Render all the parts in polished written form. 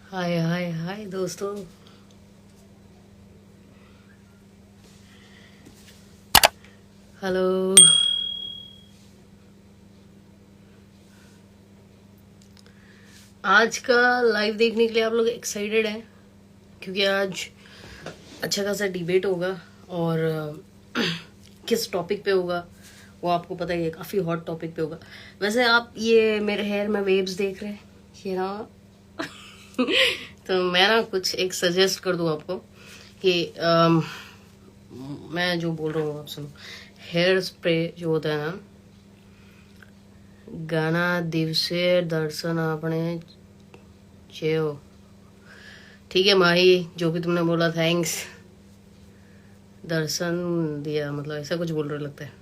हाय हाय हाय दोस्तों। हेलो। आज का लाइव देखने के लिए आप लोग एक्साइटेड हैं? क्योंकि आज अच्छा खासा डिबेट होगा। और किस टॉपिक पे होगा वो आपको पता ही है, काफ़ी हॉट टॉपिक पे होगा। वैसे आप ये मेरे हेयर में वेव्स देख रहे हैं, ये ना। तो मैं ना कुछ एक सजेस्ट कर दूं आपको कि मैं जो बोल रहा हूँ आप सुनो। हेयर स्प्रे जो होता है ना, घना दिवसे दर्शन आपने चेयो। ठीक है माही, जो भी तुमने बोला थैंक्स। दर्शन दिया मतलब ऐसा कुछ बोल रहे लगता है।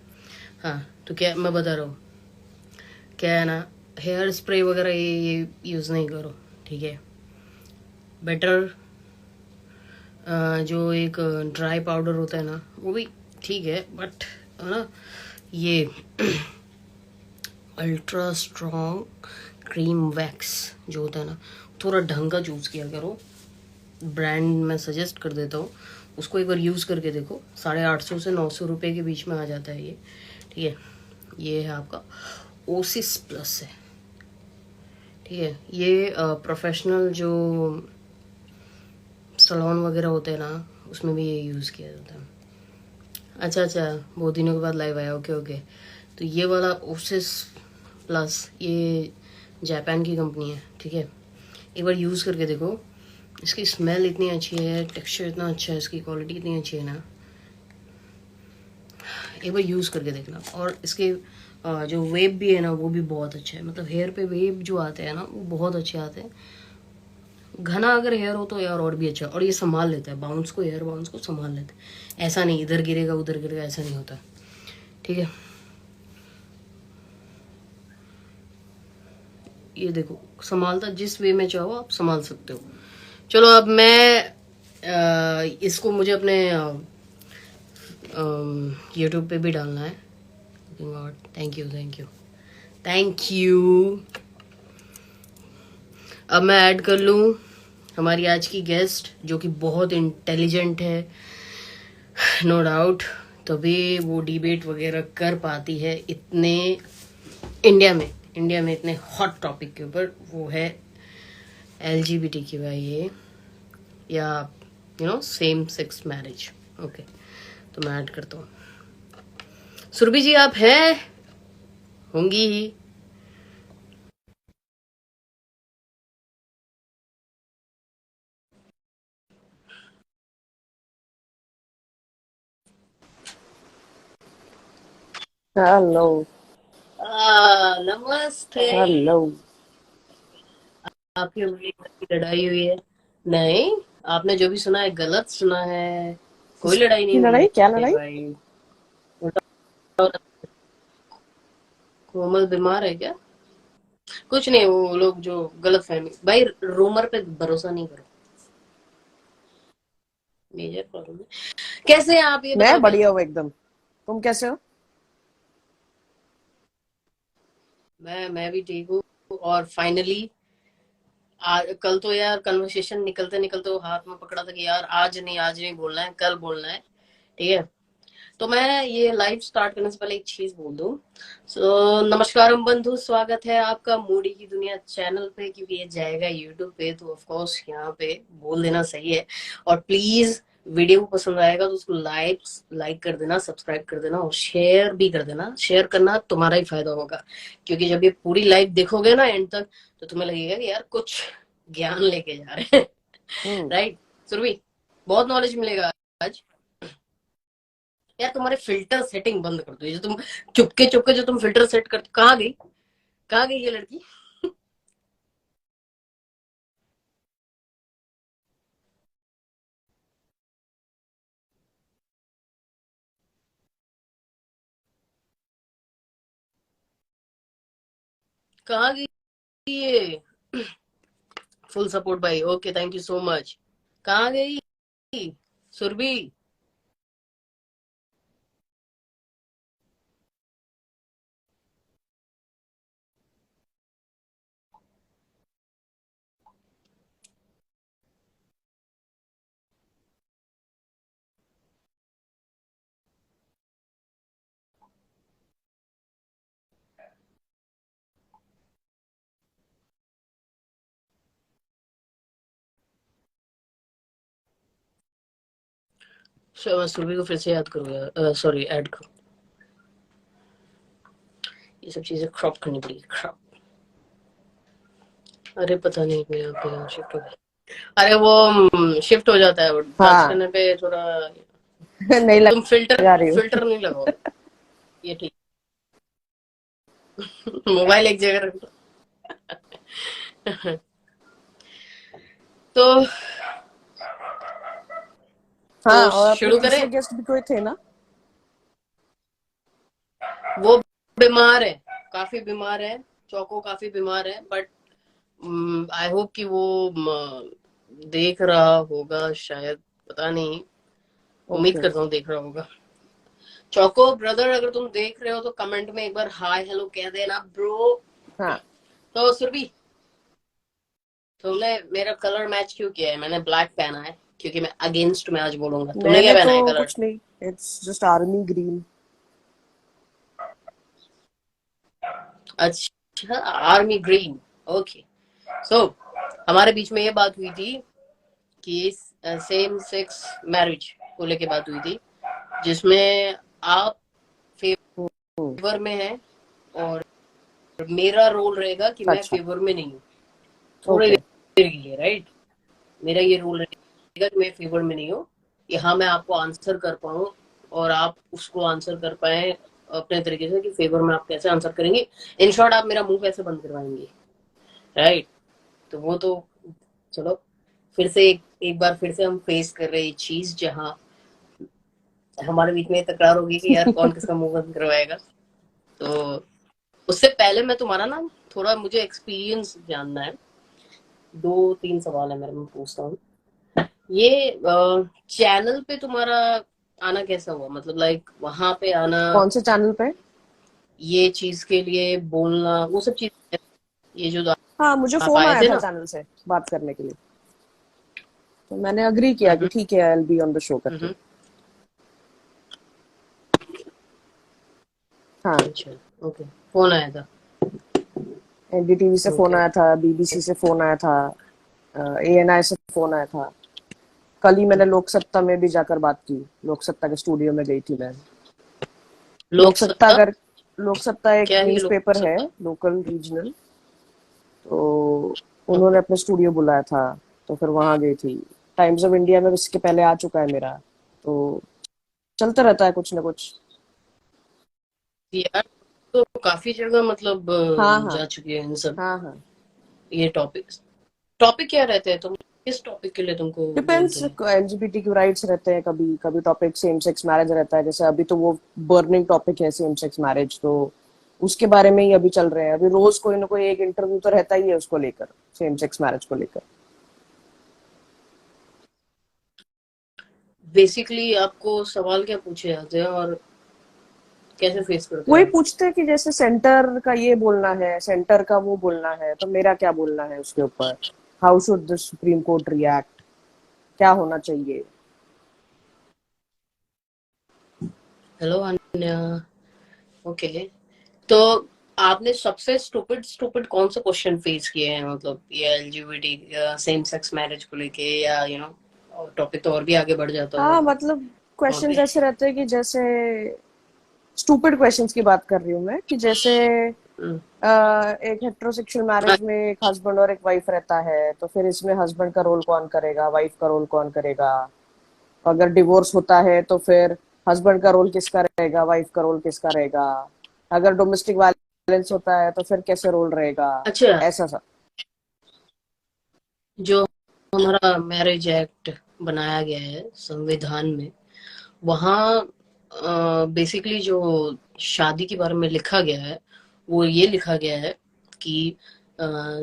हाँ, तो क्या मैं बता रहा हूँ, क्या है ना, हेयर स्प्रे वगैरह ये यूज़ नहीं करो। ठीक है, बेटर जो एक ड्राई पाउडर होता है ना, वो भी ठीक है, बट है ना, ये अल्ट्रा स्ट्रॉन्ग क्रीम वैक्स जो होता है ना, थोड़ा ढंग का चूज़ किया करो। ब्रांड मैं सजेस्ट कर देता हूँ, उसको एक बार यूज़ करके देखो। 850 से 900 रुपये के बीच में आ जाता है ये। ठीक है, ये है आपका ओसिस प्लस है। ठीक है, ये प्रोफेशनल जो सलोन वगैरह होते हैं ना, उसमें भी ये यूज़ किया जाता है। अच्छा अच्छा, बहुत दिनों के बाद लाइव आया। Okay okay. तो ये वाला ओसिस प्लस, ये जापान की कंपनी है। ठीक है, एक बार यूज़ करके देखो। इसकी स्मेल इतनी अच्छी है, टेक्सचर इतना अच्छा है, इसकी क्वालिटी इतनी अच्छी है ना, एक बार यूज़ करके देखना। और इसके जो वेब भी है ना, वो भी बहुत अच्छा है। मतलब हेयर पे वेब जो आते हैं ना, वो बहुत अच्छे आते हैं। घना अगर हेयर हो तो यार और भी अच्छा। और ये संभाल लेता है बाउंस को, हेयर बाउंस को संभाल लेता है। ऐसा नहीं इधर गिरेगा उधर गिरेगा, ऐसा नहीं होता। ठीक है, ये देखो संभालता, जिस वे में चाहो आप संभाल सकते हो। चलो अब मैं इसको मुझे अपने यूट्यूब पे भी डालना है। Thank you thank you thank you. अब मैं ऐड कर लूँ हमारी आज की गेस्ट, जो कि बहुत इंटेलिजेंट है, नो डाउट। तभी वो डिबेट वगैरह कर पाती है इतने इंडिया में इतने हॉट टॉपिक के ऊपर। वो है एलजीबीटी की भाई, ये या सेम सेक्स मैरिज। ओके, तो मैं ऐड करता हूँ। सुरभि जी आप हैं, होंगी ही। हेलो। नमस्ते। हेलो। आपकी हमारी घर की लड़ाई हुई है? नहीं, आपने जो भी सुना है गलत सुना है। कोई लड़ाई नहीं किसकी हुई लड़ाई? क्या है लड़ाई? भाई। उल्टा- कोमल बीमार है क्या? कुछ नहीं, वो लोग जो गलत फहमी भाई, रूमर पे भरोसा नहीं करो। मेजर प्रॉब्लम है। कैसे हैं आप, ये मैं बताओ पहले बढ़िया तो। हूँ एकदम। तुम कैसे हो? मैं भी ठीक हूँ। और फाइनली कल तो यार कन्वर्सेशन निकलते निकलते वो हाथ में पकड़ा था कि यार आज नहीं बोलना है, कल बोलना है। ठीक है, तो मैं ये लाइव स्टार्ट करने से पहले एक चीज बोल दूं। नमस्कारम बंधु, स्वागत है आपका मूडी की दुनिया चैनल पे। क्योंकि ये जाएगा यूट्यूब पे, तो ऑफ कोर्स यहाँ पे बोल देना सही है। और प्लीज वीडियो को पसंद आएगा तो उसको लाइक कर देना, सब्सक्राइब कर देना और शेयर भी कर देना। शेयर करना तुम्हारा ही फायदा होगा, क्योंकि जब ये पूरी लाइव देखोगे ना एंड तक, तो तुम्हें लगेगा कि यार कुछ ज्ञान लेके जा रहे हैं। हम्म। राइट सुरभि, बहुत नॉलेज मिलेगा आज। यार तुम्हारे फिल्टर सेटिंग बंद कर दो, ये जो तुम चुपके चुपके जो तुम फिल्टर सेट करते, कहाँ गई? कहाँ गई ये लड़की? कहाँ गई ये? फुल सपोर्ट भाई, okay thank you so much. कहाँ गई सुरभि? सुरभि को फिर से याद करो यार, सॉरी ऐड करो। ये सब चीजें क्रॉप करनी पड़ेगी, क्रॉप। अरे पता नहीं मैं यहाँ पे शिफ्ट हो गया। अरे वो शिफ्ट हो जाता है, वो टच हाँ। करने पे थोड़ा। नहीं तुम फिल्टर लगा रही हूँ। फिल्टर नहीं लगाओ, ये ठीक। मोबाइल एक जगह रख दो। तो हाँ, तो और आपके शुरू तीसरे करें। गेस्ट भी कोई थे ना? वो बीमार है, काफी बीमार है। चौको काफी बीमार है, बट आई होप कि वो देख रहा होगा शायद, पता नहीं। उम्मीद ओके। करता हूँ देख रहा होगा। चौको ब्रदर, अगर तुम देख रहे हो तो कमेंट में एक बार हाय हेलो कह देना ब्रो। हाँ, तो सुरभि, तुमने मेरा कलर मैच क्यों किया है? मैंने ब्लैक पहना है क्योंकि मैं अगेंस्ट में आज बोलूंगा। तुमने क्या मैंने पहना तो है कलर? कुछ नहीं, इट्स जस्ट आर्मी ग्रीन। अच्छा, आर्मी ग्रीन। ओके। सो हमारे बीच में ये बात हुई थी कि सेम सेक्स मैरिज को लेके बात हुई थी, जिसमें आप फेवर में हैं और मेरा रोल रहेगा कि मैं अच्छा। फेवर में नहीं हूँ थोड़ी ओके। देर के लिए, राइट? मेरा ये रोल रहेगा कि मैं फेवर में नहीं हूँ। यहाँ मैं आपको आंसर कर पाऊँ और आप उसको आंसर कर पाए अपने तरीके से कि फेवर में आप कैसे आंसर करेंगे। इन शॉर्ट, आप मेरा मुंह कैसे बंद करवाएंगे, राइट? तो वो तो चलो, फिर से एक बार फिर से हम फेस कर रहे हैं चीज जहाँ हमारे बीच में तकरार होगी कि यार कौन किसका मुंह बंद करवाएगा। तो उससे पहले मैं तुम्हारा ना थोड़ा मुझे एक्सपीरियंस जानना है। दो तीन सवाल है मेरे, मैं पूछता हूँ। ये चैनल पे तुम्हारा आना कैसा हुआ? मतलब लाइक वहां पे आना, कौन से चैनल पे? ये चीज के लिए बोलना, वो सब चीज, ये जो हाँ, मुझे आप फोन आए आया थे था ना। चैनल से बात करने के लिए, तो मैंने अग्री किया कि हम्म ठीक है, I will be on the show करके। हम्म। हाँ, अच्छा, ओके। फोन आया था। एनडीटीवी से फोन ओके। आया था, बीबीसी से फोन आया था, एएनआई से फोन आया था। कल ही मैंने लोक सत्ता में भी जाकर बात की, लोक सत्ता के स्टूडियो में गई थी मैं। लोक लोक सत्ता सत्ता? अगर लोक सत्ता एक क्या ही लोक न्यूज़पेपर है, सत्ता? लोकल रीजनल, तो उन्होंने ओके। अपने स्टूडियो बुलाया था, तो फिर वहां गई थी। टाइम्स ऑफ इंडिया में इसके पहले आ चुका है मेरा, तो चलता रहता है कुछ ना कुछ। यार तो काफी जगह मतलब हाँ हाँ। जा चुकी है इन सब हाँ हाँ। ये टॉपिक्स। टॉपिक क्या रहते हैं? तुम किस टॉपिक के लिए तुमको डिपेंड्स, बोलते हैं? एलजीबीटी की राइट्स रहते हैं, कभी कभी टॉपिक सेम सेक्स मैरिज रहता है, जैसे अभी तो वो बर्निंग टॉपिक है सेम सेक्स मैरिज, तो उसके बारे में ही अभी चल रहे हैं। अभी रोज कोई ना कोई एक इंटरव्यू तो रहता ही है उसको लेकर, सेम सेक्स मैरिज को लेकर। बेसिकली आपको सवाल क्या पूछे जाते हैं और कैसे फेस करते हो वही आप? पूछते हैं कि जैसे सेंटर का ये बोलना है, सेंटर का वो बोलना है, तो मेरा क्या बोलना है उसके ऊपर। How should the supreme court react, क्या होना चाहिए। हेलो अन्या। ओके। तो आपने सबसे स्टूपिड स्टूपिड कौन सा क्वेश्चन फेस किए हैं? मतलब ये एलजीबीटी सेम सेक्स मैरिज को लेके, या टॉपिक तो और भी आगे बढ़ जाता होगा हाँ, मतलब वहाँ क्वेश्चंस पे। ऐसे रहते हैं कि जैसे स्टूपिड क्वेश्चंस की बात कर रही हूँ मैं, कि जैसे हम्म, एक हेट्रोसेक्सुअल मैरिज में एक हस्बैंड और एक वाइफ रहता है, तो फिर इसमें हस्बैंड का रोल कौन करेगा, वाइफ का रोल कौन करेगा। अगर डिवोर्स होता है तो फिर हस्बैंड का रोल किसका रहेगा, वाइफ का रोल किसका रहेगा। अगर डोमेस्टिक वायलेंस होता है तो फिर कैसे रोल रहेगा, अच्छा। ऐसा सब। जो हमारा मैरिज एक्ट बनाया गया है संविधान में, वहाँ बेसिकली जो शादी के बारे में लिखा गया है, वो ये लिखा गया है कि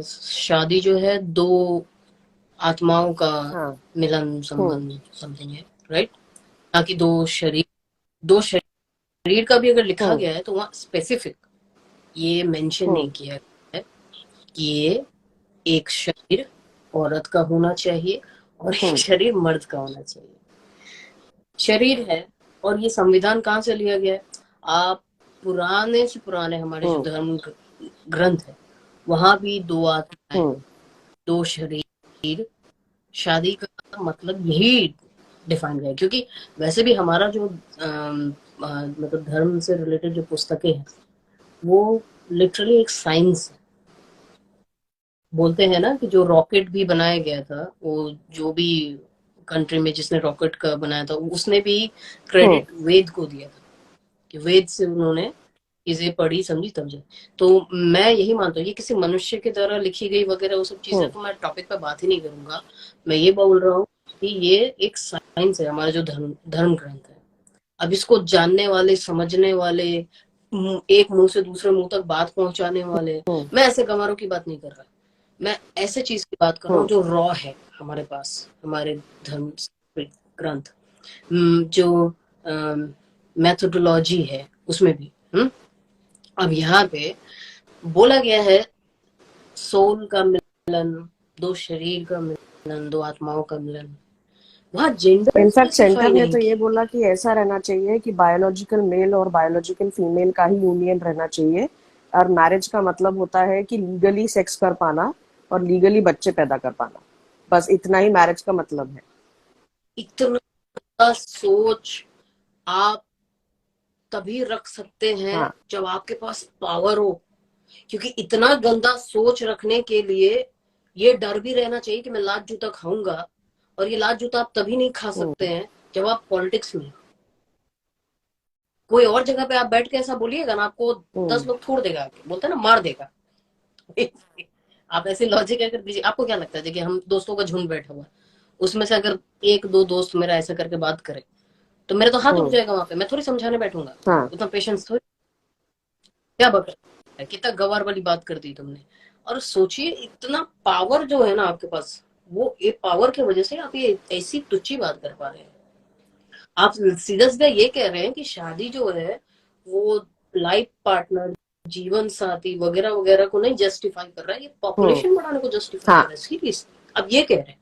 शादी जो है दो आत्माओं का हाँ। मिलन हम्म। संबंध समथिंग है, राइट? ना कि दो शरीर का भी अगर लिखा हम्म। गया है तो वहाँ स्पेसिफिक ये मेंशन हम्म। नहीं किया गया है कि ये एक शरीर औरत का होना चाहिए और एक हम्म। शरीर मर्द का होना चाहिए। शरीर है। और ये संविधान कहाँ से लिया गया है? आप पुराने से पुराने हमारे जो हम्म। धर्म ग्रंथ है, वहां भी दो आत्माएं, हम्म। दो शरीर। शादी का मतलब यही डिफाइन किया है। क्योंकि वैसे भी हमारा जो मतलब धर्म से रिलेटेड जो पुस्तकें हैं वो लिटरली एक साइंस है। बोलते हैं ना कि जो रॉकेट भी बनाया गया था, वो जो भी कंट्री में जिसने रॉकेट का बनाया था उसने भी हम्म क्रेडिट वेद को दिया था, कि वेद से उन्होंने चीजें पढ़ी समझी समझे। तो मैं यही मानता हूँ ये किसी मनुष्य के द्वारा लिखी गई वगैरह वो सब चीजें, हम्म तो मैं टॉपिक पे बात ही नहीं करूंगा। मैं ये बोल रहा हूँ कि ये एक साइंस है, हमारा जो धर्म धर्म ग्रंथ है। अब इसको जानने वाले, समझने वाले, एक मुंह से दूसरे मुंह तक बात पहुंचाने वाले, हम्म मैं ऐसे गंवारों की बात नहीं कर रहा। मैं ऐसे चीज की बात कर रहा हूँ हम्म जो रॉ है हमारे पास, हमारे धर्म ग्रंथ, जो मैथोडोलॉजी है उसमें भी। अब यहाँ पे बोला गया है सोल का मिलन, दो शरीर का मिलन, दो आत्माओं का मिलन। वहां जेंडर इनफैक्ट सेंटर स्पेसिफाई ने नहीं तो ये किया। बोला कि ऐसा रहना चाहिए कि बायोलॉजिकल मेल और बायोलॉजिकल फीमेल का ही यूनियन रहना चाहिए, और मैरिज का मतलब होता है कि लीगली सेक्स कर पाना और लीगली बच्चे पैदा कर पाना, बस इतना ही मैरिज का मतलब है। इतना सोच आप तभी रख सकते हैं हाँ। जब आपके पास पावर हो। क्योंकि इतना गंदा सोच रखने के लिए ये डर भी रहना चाहिए कि मैं लात जूता खाऊंगा, और ये लात जूता आप तभी नहीं खा सकते हम्म हैं जब आप पॉलिटिक्स में। कोई और जगह पे आप बैठ के ऐसा बोलिएगा ना, आपको 10 हम्म लोग छोड़ देगा, आके बोलते हैं ना मार देगा। आप ऐसे लॉजिक अगर दीजिए, आपको क्या लगता है कि हम दोस्तों का झुंड बैठा हुआ, उसमें से अगर एक दो दोस्त मेरा ऐसा करके बात करे तो मेरा तो हाथ रुक हम्म जाएगा वहां पे, मैं थोड़ी समझाने बैठूंगा। हाँ। उतना पेशेंस थोड़ी। क्या बकर कितना गवार वाली बात कर दी तुमने। और सोचिए इतना पावर जो है ना आपके पास, वो ये पावर की वजह से आप ये ऐसी तुच्छी बात कर पा रहे हैं। आप सीधा सीधा ये कह रहे हैं कि शादी जो है वो लाइफ पार्टनर, जीवन साथी वगैरह वगैरह को नहीं जस्टिफाई कर रहा है, ये हम्म पॉपुलेशन बढ़ाने को जस्टिफाई कर हाँ। रहा है। सीरियस अब ये कह रहे हैं।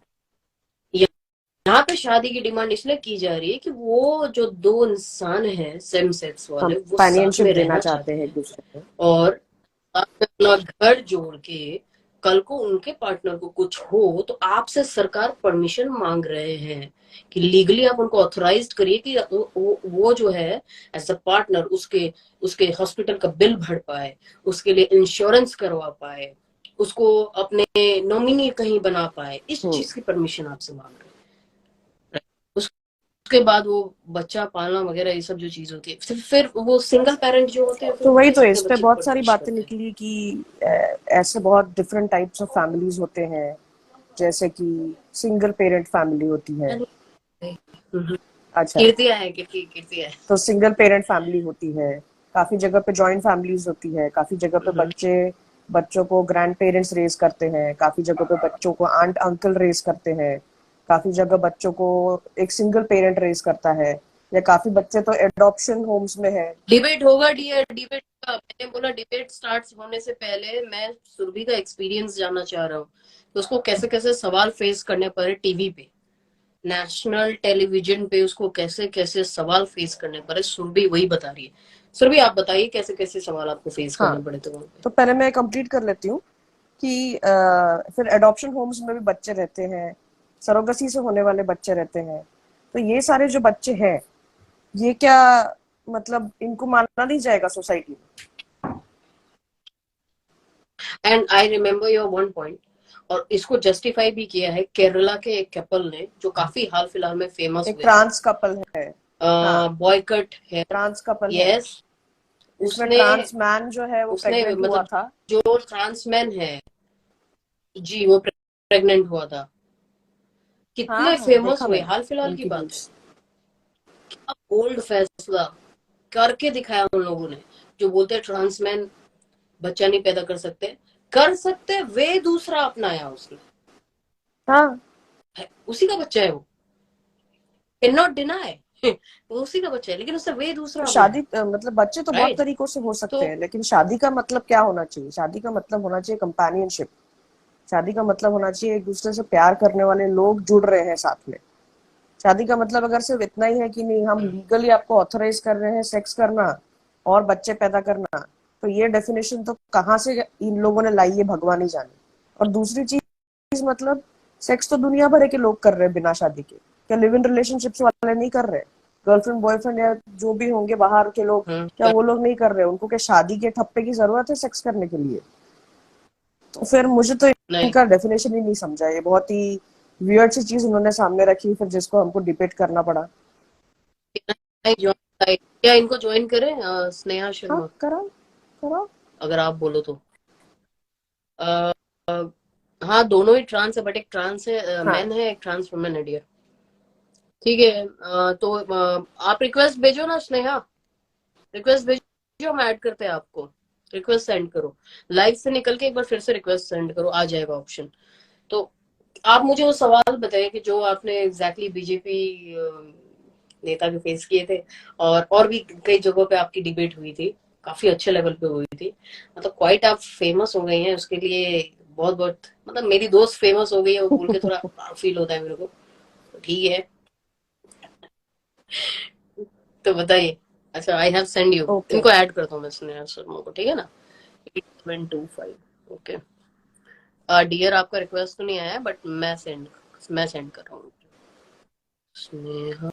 यहाँ पे शादी की डिमांड इसलिए की जा रही है कि वो जो दो इंसान हैं सेम सेक्स वाले, वो साथ कंपेनियनशिप में देना रहना चाहते चाहते हैं एक हैं, दूसरे को। और साथ में अपना घर जोड़ के कल को उनके पार्टनर को कुछ हो तो आपसे सरकार परमिशन मांग रहे हैं कि लीगली आप उनको ऑथराइज करिए कि वो जो है एज अ पार्टनर उसके उसके हॉस्पिटल का बिल भर पाए, उसके लिए इंश्योरेंस करवा पाए, उसको अपने नॉमिनी कहीं बना पाए। इस हम्म चीज की परमिशन आपसे मांग रहे हैं। उसके बाद वो बच्चा पालना वगैरह ये सब जो चीज होती है, फिर वो सिंगल पेरेंट जो होते हैं फिर तो वो वही तो, कैसे अपने इस पे बच्चे को बहुत सारी परवरिश बातें करते हैं। निकली कि ऐसे बहुत डिफरेंट टाइप्स ऑफ फैमिलीज होते हैं, जैसे कि सिंगल पेरेंट फैमिली होती है। अच्छा। कीर्तिया है, कीर्तिया है। तो सिंगल पेरेंट फैमिली होती है, काफी जगह पे जॉइंट फैमिलीज होती है, काफी जगह पे बच्चे बच्चों को ग्रैंड पेरेंट्स रेज करते हैं, काफी जगह पे बच्चों को आंट अंकल रेज करते हैं, काफी जगह बच्चों को एक सिंगल पेरेंट रेज करता है, या काफी बच्चे तो एडॉप्शन होम्स में है। डिबेट होगा डियर, डिबेट का मैंने बोला डिबेट स्टार्ट होने से पहले मैं सुरभि का एक्सपीरियंस जानना चाह रहा हूँ तो उसको कैसे कैसे सवाल फेस करने पड़े टीवी पे, नेशनल टेलीविजन पे उसको कैसे कैसे सवाल फेस करने पड़े, सुरभि वही बता रही है। सुरभि आप बताइए कैसे कैसे सवाल आपको फेस हाँ, करने पड़े थे वहां पे। तो पहले मैं कंप्लीट कर लेती हूँ कि फिर एडॉप्शन होम्स में भी बच्चे रहते हैं, सरोगसी से होने वाले बच्चे रहते हैं। तो ये सारे जो बच्चे हैं, ये क्या मतलब इनको माना नहीं जाएगा सोसाइटी में? And I remember your one point, और इसको जस्टिफाई भी किया है केरला के एक कपल ने जो काफी हाल फिलहाल में फेमस एक हुए थे। ट्रांस कपल है। हाँ, बॉयकट है। ट्रांस कपल है। यस। इसमें उसने ट्रांस मैन जो है वो उसने प्रेग्नेंट हुआ मतलब था। जो ट्रांसमैन है, जी वो प्रेग्नेंट हुआ था। हाँ कितने हाँ, फेमस देखा हुए, मैंने हाल फिलहाल की उनकी बात है। न्यूज। क्या बोल्ड फैसला करके दिखाया उन लोगों ने। जो बोलते हैं ट्रांसमैन बच्चा नहीं पैदा कर सकते, कर सकते, वे दूसरा अपनाया उसने, हाँ, उसी का बच्चा है वो, कैन नॉट डिनाई। वो उसी का बच्चा है लेकिन उसने वे तो दूसरा शादी अपनाया। मतलब बच्चे तो बहुत राइट। तरीकों से हो सकते तो हैं, लेकिन शादी का मतलब क्या होना चाहिए? शादी का मतलब होना चाहिए कंपेनियनशिप। शादी का मतलब होना चाहिए एक दूसरे से प्यार करने वाले लोग जुड़ रहे हैं साथ में। शादी का मतलब अगर सिर्फ इतना ही है कि नहीं हम लीगली आपको ऑथराइज कर रहे हैं सेक्स करना और बच्चे पैदा करना, तो ये डेफिनेशन तो कहाँ से इन लोगों ने लाई है भगवान ही जाने। और दूसरी चीज मतलब सेक्स तो दुनिया भर के लोग कर रहे हैं बिना शादी के, क्या लिव इन रिलेशनशिप्स वाले नहीं कर रहे? गर्लफ्रेंड बॉयफ्रेंड या जो भी होंगे बाहर के लोग, क्या वो लोग नहीं कर रहे? उनको क्या शादी के ठप्पे की जरूरत है सेक्स करने के लिए? तो फिर मुझे तो नहीं इनका डेफिनेशन ही नहीं समझा, ये बहुत ही वियर्ड सी चीज उन्होंने सामने रखी, फिर जिसको हमको डिबेट करना पड़ा। नहीं ज्वाइन, क्या इनको ज्वाइन करें स्नेहा हाँ शर्मा, करा, करा। अगर आप बोलो तो। अ, हाँ दोनों ही ट्रांस है, बट एक ट्रांस है हाँ मैन है, एक ट्रांस वुमेन है डियर। ठीक है तो आप रिक्वेस्ट भेजो ना स्नेहा, रिक्वेस्ट भेजो, हम ऐड करते हैं आपको। रिक्वेस्ट सेंड करो, लाइव से निकल के एक बार फिर से रिक्वेस्ट सेंड करो, आ जाएगा ऑप्शन। तो आप मुझे वो सवाल बताइए कि जो आपने एग्जैक्टली बीजेपी नेता के फेस किए थे, और भी कई जगहों पे आपकी डिबेट हुई थी, काफी अच्छे लेवल पे हुई थी। मतलब क्वाइट आप फेमस हो गई हैं उसके लिए, बहुत बहुत, मतलब मेरी दोस्त फेमस हो गई है वो बोल के थोड़ा प्राउड फील होता है मेरे को। तो ठीक है, तो बताइए। अच्छा I have send you, okay. इनको ऐड करता हूँ मैं स्नेहा शर्मा को, ठीक है ना। 8725 ओके। डियर आपका रिक्वेस्ट तो नहीं आया बट मैं सेंड कर रहा हूँ। स्नेहा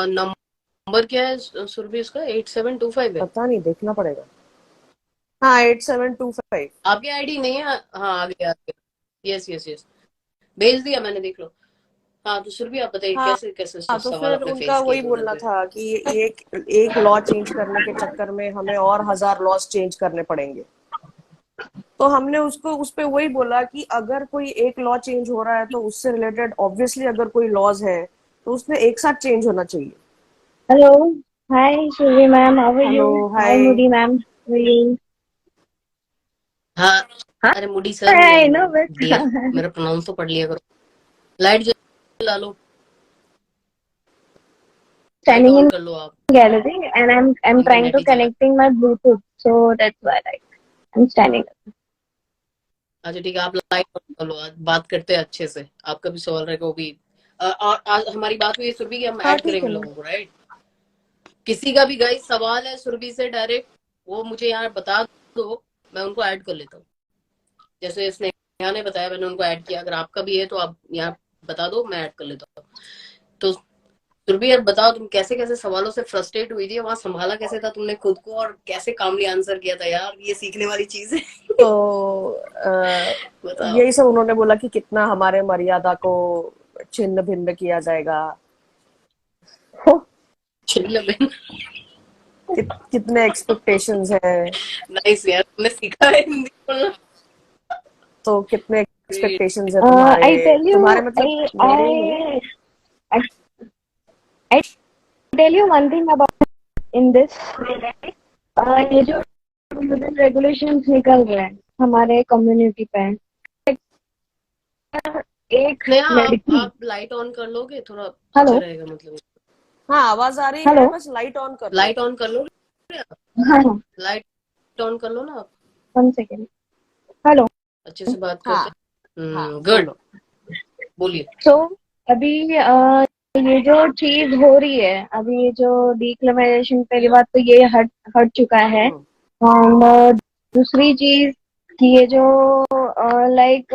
नंबर क्या है सुरभि, इसका 8725 है। पता नहीं, देखना पड़ेगा। हाँ 8725। आपकी आईडी नहीं है? हाँ आ गया, आ गया। यस यस यस, भेज दिया मैंने, देख लो। हाँ तो सुरभि आप बताइए हाँ कैसे कैसे हाँ, तो सवाल फिर आपने उनका फेस किए वही थे उधर बोलना पे। था कि एक एक लॉ चेंज करने के चक्कर में हमें और 1000 लॉज चेंज करने पड़ेंगे। तो हमने उसको उस पे वही बोला कि अगर कोई एक लॉ चेंज हो रहा है तो उससे रिलेटेड ऑब्वियसली अगर कोई लॉज है तो उसमें एक साथ चेंज होना चाहिए। Hello. Hi, Shruvi ma'am. How are hello, you? Hi, hi. Moody ma'am. How are you? हाँ Huh? अरे मुडी सर नहीं I कहना know, मैंने, but डियर मेरा प्रोनाउंस तो पढ़ लिया करो। लाइट जला लो, लाइट standing ऑन in कर लो आप, gallery and I'm trying internet to ही चला। connecting my Bluetooth, so that's why like I'm standing. अच्छा ठीक है, आप लाइट ऑन कर लो, आज बात करते हैं अच्छे से, आपका भी सवाल रहेगा वो भी। और आज हमारी बात हुई है सुरभि की हम हाँ ऐड ठीक है करेंगे ना। लोगों को, राइट। किसी का भी गाइस सवाल है सुरभि से डायरेक्ट, वो मुझे यहाँ बता दो, मैं उनको ऐड कर लेता हूँ। जैसे स्नेहा ने बताया मैंने उनको ऐड किया, अगर आपका भी है तो आप यहाँ बता दो, मैं ऐड कर लेता हूँ। तो सुरभि यार बताओ, तुम कैसे कैसे सवालों से फ्रस्ट्रेट हुई थी, वहां संभाला कैसे था तुमने खुद को, और कैसे कामली आंसर किया था यार, ये सीखने वाली चीज है। तो बताओ। यही सब उन्होंने बोला कि कितना हमारे मर्यादा को छिन्न भिन्न किया जाएगा, चिल्ला बहन। कितने एक्सपेक्टेशंस है, नाइस यार, तुमने सीखा है हिंदी बोलना। तो कितने Great. एक्सपेक्टेशंस है तुम्हारे, I tell तुम्हारे you, मतलब मेरे ही नहीं। I I tell you one thing about in this. ये जो regulations निकल रहे हैं हमारे कम्युनिटी पे, एक स्नेहा लड़की। आप लाइट ऑन कर लोगे थोड़ा, अच्छा हेलो रहेगा मतलब। हाँ आवाज आ रही है, हेलो। बस लाइट ऑन कर लो। लाइट ऑन कर लो, हाँ हाँ, लाइट ऑन कर लो ना आप, 1 सेकेंड। हेलो। अच्छे से बात हाँ करते हाँ हैं। गुड, बोलो। बोलिए। सो अभी ये जो चीज हो रही है, अभी ये जो डिक्लिमराइजेशन, पहली बात तो ये हट हट चुका है। हम्म, और दूसरी चीज कि ये जो लाइक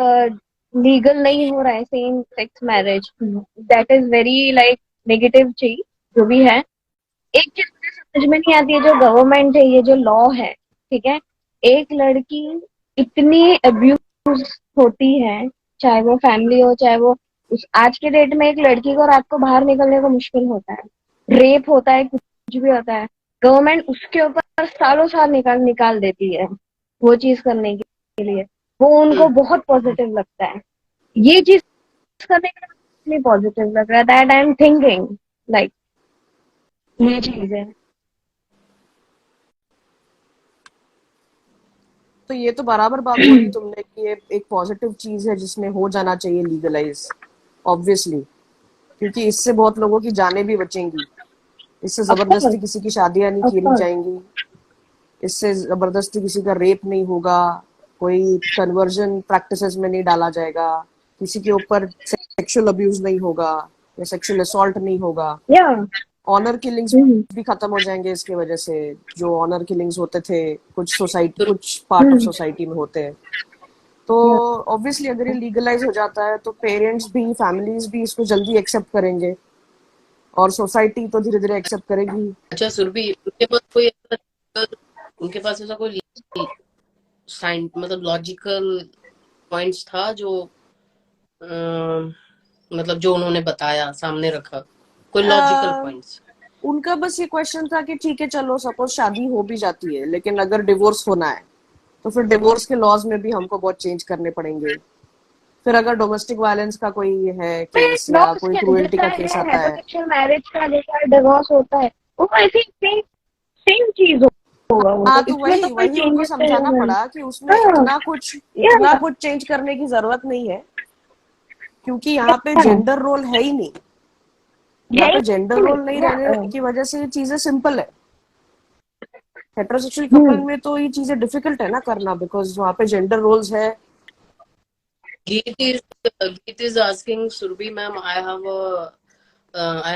लीगल नहीं हो रहा है same sex marriage, that is very like negative चीज जो भी है। एक चीज मुझे समझ में नहीं आती है, जो गवर्नमेंट है, ये जो लॉ है, ठीक है, एक लड़की इतनी अब्यूज होती है, चाहे वो फैमिली हो, चाहे वो उस आज के डेट में एक लड़की को रात को बाहर निकलने को मुश्किल होता है, रेप होता है, कुछ भी होता है, गवर्नमेंट उसके ऊपर सालों साल निकाल निकाल देती है वो चीज करने के लिए। वो उनको बहुत पॉजिटिव लगता है, ये चीज करने के लिए पॉजिटिव लग रहा है, that I am thinking like ये चीज है। तो ये तो बराबर बात बोली तुमने कि ये एक पॉजिटिव चीज है जिसमें हो जाना चाहिए लीगलाइज, ऑब्वियसली, क्योंकि इससे बहुत लोगों की जानें भी बचेंगी। इससे ऑफ कोर्स, जबरदस्ती किसी की शादियां नहीं ऑफ की कोर्स। जाएंगी, इससे जबरदस्ती किसी का रेप नहीं होगा, कोई कन्वर्जन प्रैक्टिसेस में नहीं डाला जाएगा, किसी के ऊपर सेक्सुअल अब्यूज नहीं होगा या सेक्सुअल असॉल्ट नहीं होगा। या ऑनर किलिंग्स भी खत्म हो जाएंगे इसकी वजह से। जो ऑनर किलिंग्स होते थे कुछ सोसाइटी, कुछ पार्ट ऑफ सोसाइटी में होते हैं, तो ऑब्वियसली अगर ये लीगलाइज हो जाता है तो पेरेंट्स भी, फैमिलीज भी इसको जल्दी एक्सेप्ट करेंगे और सोसाइटी तो धीरे धीरे एक्सेप्ट करेगी। अच्छा सुरभि, उनके पास ऐसा कोई साइंस मतलब लॉजिकल पॉइंट्स था जो मतलब जो उन्होंने बताया, सामने रखा, कोई लॉजिकल पॉइंट्स? उनका बस ये क्वेश्चन था कि ठीक है चलो सपोज शादी हो भी जाती है लेकिन अगर डिवोर्स होना है तो फिर डिवोर्स के लॉज में भी हमको बहुत चेंज करने पड़ेंगे। फिर अगर डोमेस्टिक वायलेंस का कोई है केस या कोई क्रूएल्टी का केस आता है, हेटेरोसेक्सुअल मैरिज का जैसा डिवोर्स होता है वो ऐसी सेम सेम चीज होगा वो, हाँ तो तो इसमें तो वही कोई वही उनको चेंजेस समझाना नहीं। पड़ा कि उसमें हाँ, इतना कुछ चेंज करने की जरूरत नहीं है, क्योंकि यहाँ पे जेंडर रोल है ही नहीं। यहाँ पे जेंडर रोल नहीं रहने की वजह से ये चीजें सिंपल है। हेटेरोसेक्सुअल कपल में तो ये चीजें डिफिकल्ट है ना करना, बिकॉज वहाँ पे जेंडर रोल्स है। Geet is asking Surbi ma'am, I have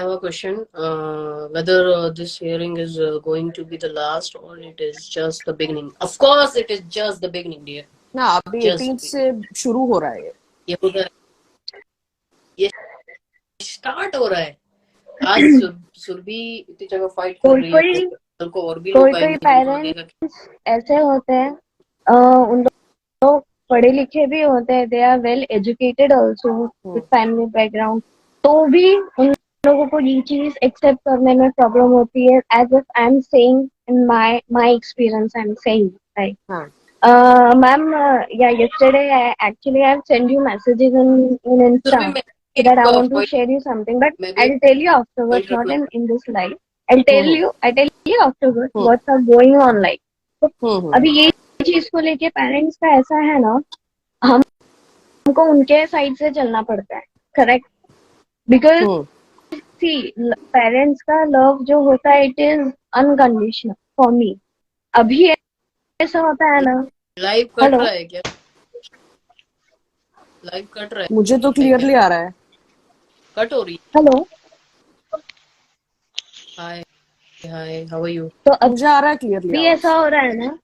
a question. Whether this hearing is going to be the last or it is just the beginning? Of course, it is just the beginning, dear. ना अभी 18 Just से शुरू हो रहा है ये होगा, ये स्टार्ट हो रहा है। आज सुरभि इतनी जगह फाइट कर रही है, कल को और भी लोग कोई आएंगे, उनको लगेगा कि पेरेंट्स ऐसे होते हैं, उन लोग पढ़े लिखे भी होते हैं, they are well educated also with family background, तो भी उन लोगों को ये चीज एक्सेप्ट करने में प्रॉब्लम होती है। As if I am saying in my experience, I am saying right ma'am, या yesterday I actually have sent you messages in Insta Surabhi मैं that I एक want to point, share you something, but मैं भी I'll tell you afterwards, point not रखना। in this live. I tell you afterwards what's are going on like. तो अभी ये चीज को लेके पेरेंट्स का ऐसा है ना, हमको उनके साइड से चलना पड़ता है, करेक्ट? बिकॉज सी, पेरेंट्स का लव जो होता है it is unconditional for me. अभी ऐसा होता है ना, लाइव कट हेलो रहा है क्या? लाइव कट रहा मुझे तो है क्या? क्लियरली आ रहा है। कट हो रही हेलो, है? हाय हाय, हाउ आर यू? तो मुझे आ रहा है क्लियरली अभी आवाज। ऐसा हो रहा है ना,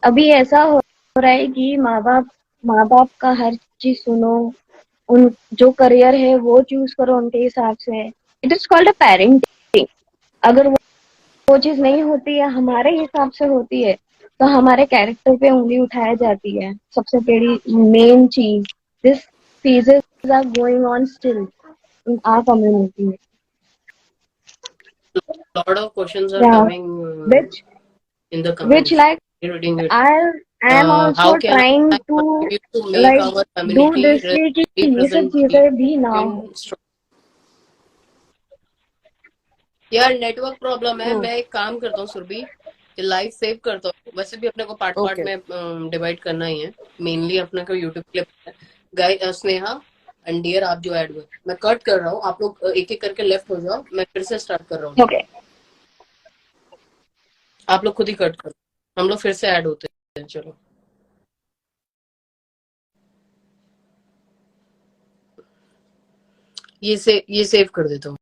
अभी ऐसा हो रहा है कि माँ बाप का हर चीज सुनो, उन जो करियर है वो चूज करो उनके हिसाब से। It is called a parenting. अगर वो चीज नहीं होती है, हमारे हिसाब से होती है, तो हमारे कैरेक्टर पे उंगली उठाई जाती है। सबसे बड़ी मेन चीज, this phases are going on still in our community. Lot of questions are Yeah, coming which in the which comments. like Reading it. I am How also can I trying to contribute to make like our do community this way कि ये सब चीजें भी ना हो। strong? यार network problem है। मैं एक काम करता हूँ सुरभि, लाइव सेव करता हूँ। वैसे भी अपने को पार्ट पार्ट ओके में डिवाइड करना ही है, मेनली अपने को यूट्यूब के लिए। गाय स्नेहा एंड डियर, आप जो ऐड हुए, मैं कट कर रहा हूँ। आप लोग एक एक करके लेफ्ट हो जाओ, मैं फिर से स्टार्ट कर रहा हूँ। Okay. आप लोग खुद ही कट करो, हम लोग फिर से ऐड होते हैं। चलो ये सेव कर देता हूँ।